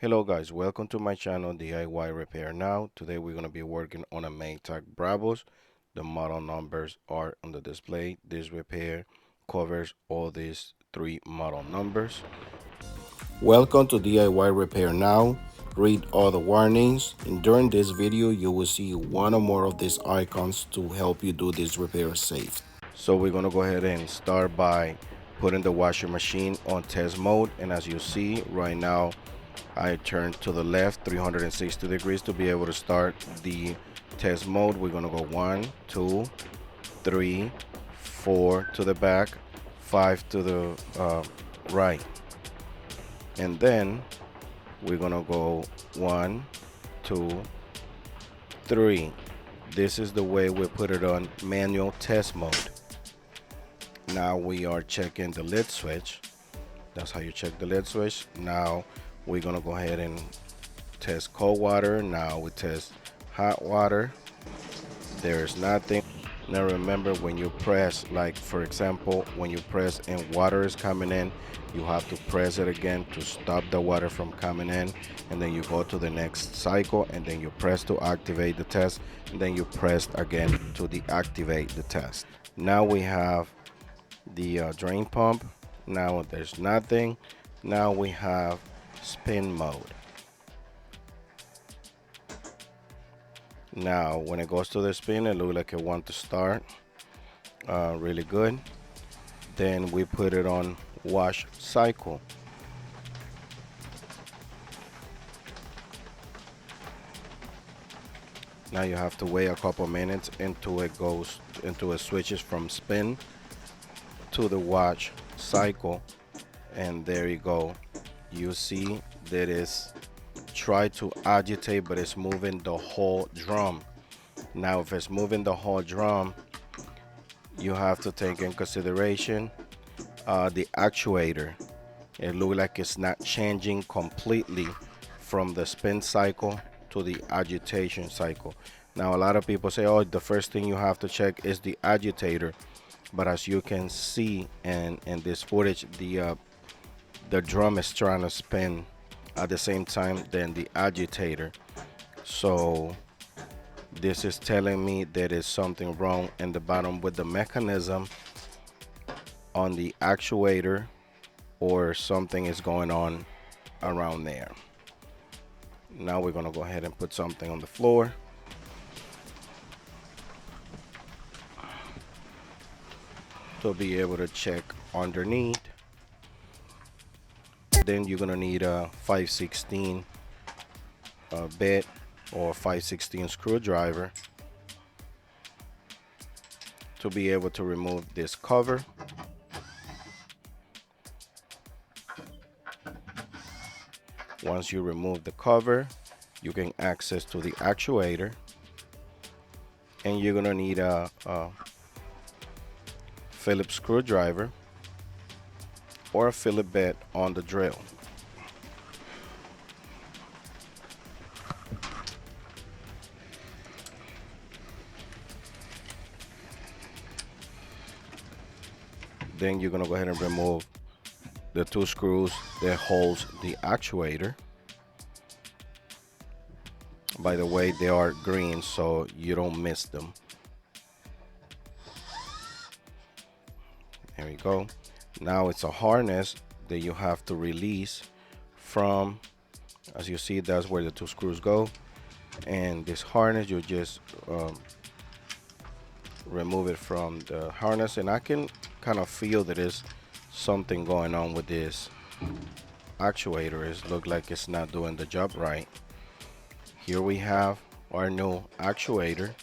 Hello guys, welcome to my channel DIY Repair Now. Today we're going to be working on a Maytag Bravos. The model numbers are on the display. This repair covers all these three model numbers. Welcome to DIY Repair Now. Read all the warnings, and during this video you will see one or more of these icons to help you do this repair safe. So we're going to go ahead and start by putting the washer machine on test mode, and as you see right now I turn to the left 360 degrees to be able to start the test mode. We're going to go 1, 2, 3, 4 to the back, 5 to the right. And then we're going to go 1, 2, 3. This is the way we put it on manual test mode. Now we are checking the lid switch. That's how you check the lid switch. Now we're gonna go ahead and test cold water. Now we test hot water. There's nothing. Now remember, when you press, like for example, when you press and water is coming in, you have to press it again to stop the water from coming in, and then you go to the next cycle, and then you press to activate the test, and then you press again to deactivate the test. Now we have the drain pump. Now there's nothing. Now we have spin mode. Now when it goes to the spin, it looks like it wants to start really good. Then we put it on wash cycle. Now you have to wait a couple minutes until it switches from spin to the wash cycle, and there you go. You see that it's try to agitate, but it's moving the whole drum. Now if it's moving the whole drum, you have to take in consideration the actuator. It looks like it's not changing completely from the spin cycle to the agitation cycle. Now a lot of people say, oh, the first thing you have to check is the agitator, but as you can see in this footage, the drum is trying to spin at the same time than the agitator. So this is telling me there is something wrong in the bottom with the mechanism on the actuator, or something is going on around there. Now we're going to go ahead and put something on the floor. To be able to check underneath. Then you're gonna need a 5/16 bit or 5/16 screwdriver to be able to remove this cover. Once you remove the cover, you can access to the actuator, and you're gonna need a Phillips screwdriver or a Phillips bit on the drill. Then you're gonna go ahead and remove the two screws that holds the actuator. By the way, they are green, so you don't miss them. There we go. Now it's a harness that you have to release from. As you see, that's where the two screws go, and this harness, you just remove it from the harness, and I can kind of feel that there's something going on with this actuator. It looks like it's not doing the job right. Here we have our new actuator.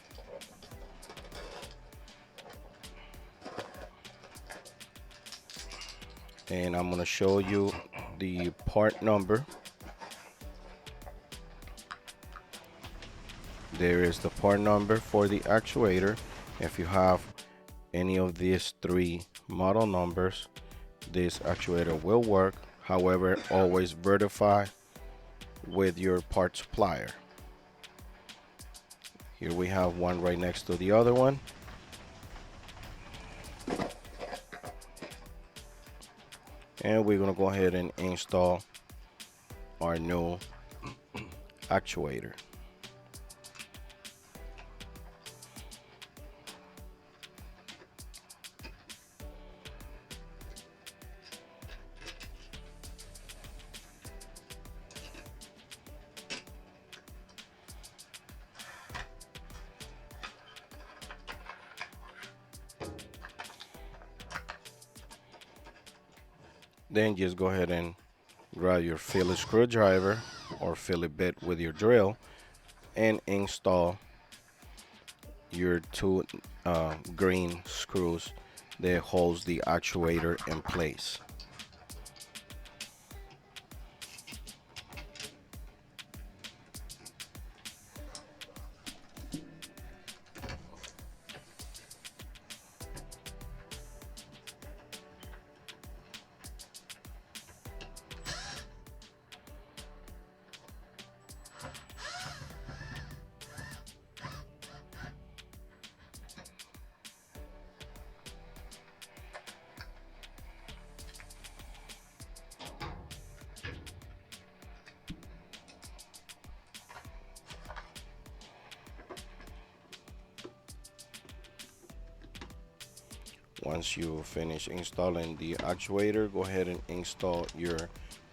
And I'm going to show you the part number. There is the part number for the actuator. If you have any of these three model numbers, this actuator will work. However, always verify with your part supplier. Here we have one right next to the other one. And we're going to go ahead and install our new actuator. Then just go ahead and grab your Phillips screwdriver or Phillips bit with your drill and install your two green screws that holds the actuator in place. Once you finish installing the actuator, go ahead and install your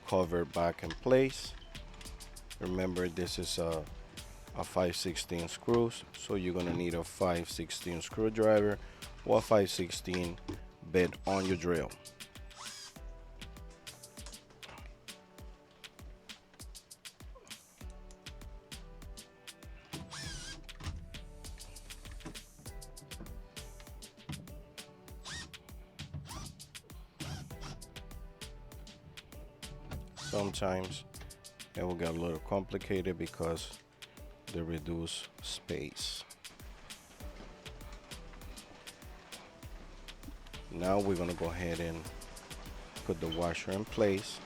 cover back in place. Remember, this is a 5/16 screws, so you're gonna need a 5/16 screwdriver or a 5/16 bit on your drill. Sometimes it will get a little complicated because they reduce space. Now we're gonna go ahead and put the washer in place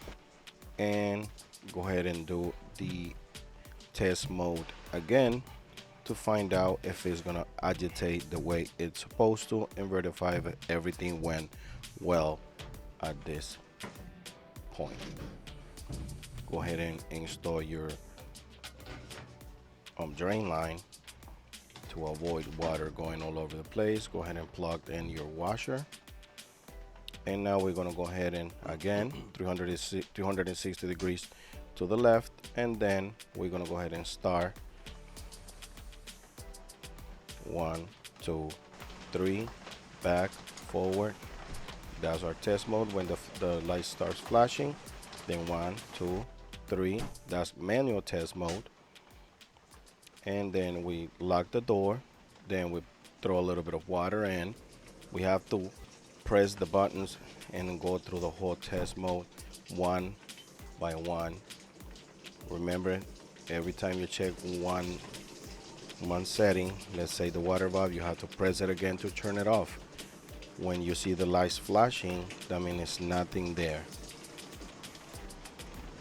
and go ahead and do the test mode again to find out if it's gonna agitate the way it's supposed to and verify if everything went well at this point. Go ahead and install your drain line to avoid water going all over the place. Go ahead and plug in your washer. And now we're gonna go ahead and again 360 degrees to the left, and then we're gonna go ahead and start 1, 2, 3, back, forward. That's our test mode when the light starts flashing. Then 1, 2, 3, that's manual test mode. And then we lock the door. Then we throw a little bit of water in. We have to press the buttons and go through the whole test mode one by one. Remember, every time you check one setting, let's say the water valve, you have to press it again to turn it off. When you see the lights flashing, that means it's nothing there.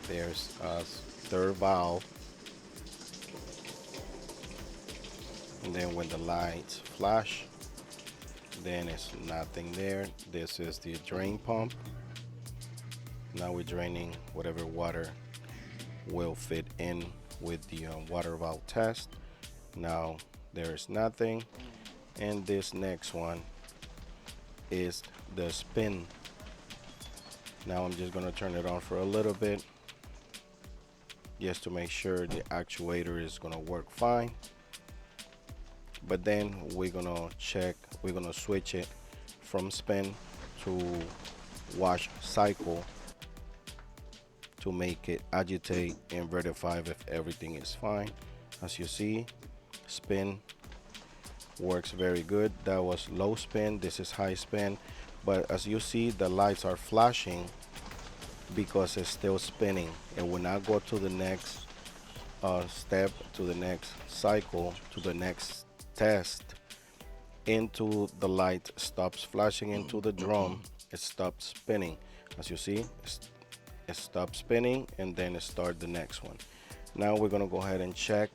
There's a third valve, and then when the lights flash, then it's nothing there. This is the drain pump. Now we're draining whatever water will fit in with the water valve test. Now there's nothing. And this next one is the spin. Now I'm just gonna turn it on for a little bit just to make sure the actuator is gonna work fine. But then we're gonna switch it from spin to wash cycle to make it agitate and verify if everything is fine. As you see, spin works very good. That was low spin, this is high spin. But as you see, the lights are flashing because it's still spinning. It will not go to the next step, to the next cycle, to the next test into the light stops flashing into the drum. It stops spinning. As you see, it stops spinning and then it starts the next one. Now we're gonna go ahead and check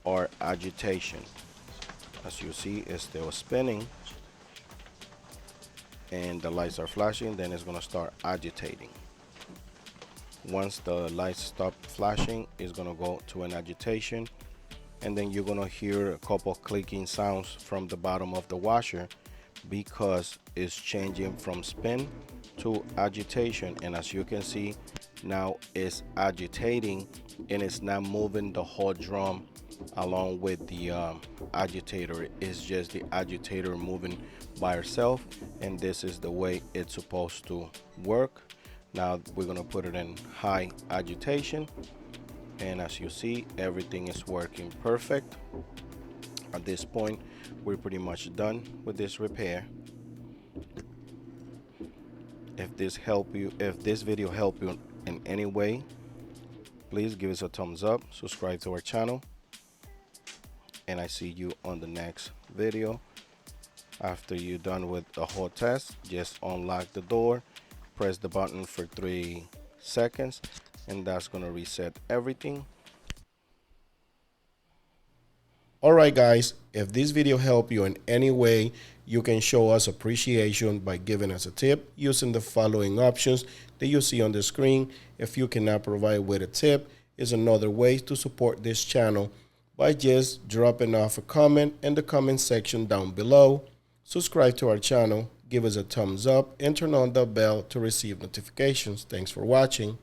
our agitation. As you see, it's still spinning and the lights are flashing. Then it's gonna start agitating. Once the lights stop flashing, it's gonna go to an agitation, and then you're gonna hear a couple clicking sounds from the bottom of the washer because it's changing from spin to agitation. And as you can see, now it's agitating and it's not moving the whole drum along with the agitator. It's just the agitator moving by itself, and this is the way it's supposed to work. Now we're gonna put it in high agitation, and as you see, everything is working perfect. At this point, we're pretty much done with this repair. If this video helped you in any way, please give us a thumbs up, subscribe to our channel, and I see you on the next video. After you're done with the whole test, just unlock the door, press the button for 3 seconds, and that's gonna reset everything. Alright guys, if this video helped you in any way, you can show us appreciation by giving us a tip using the following options that you see on the screen. If you cannot provide with a tip, is another way to support this channel by just dropping off a comment in the comment section down below. Subscribe to our channel, give us a thumbs up, and turn on the bell to receive notifications. Thanks for watching.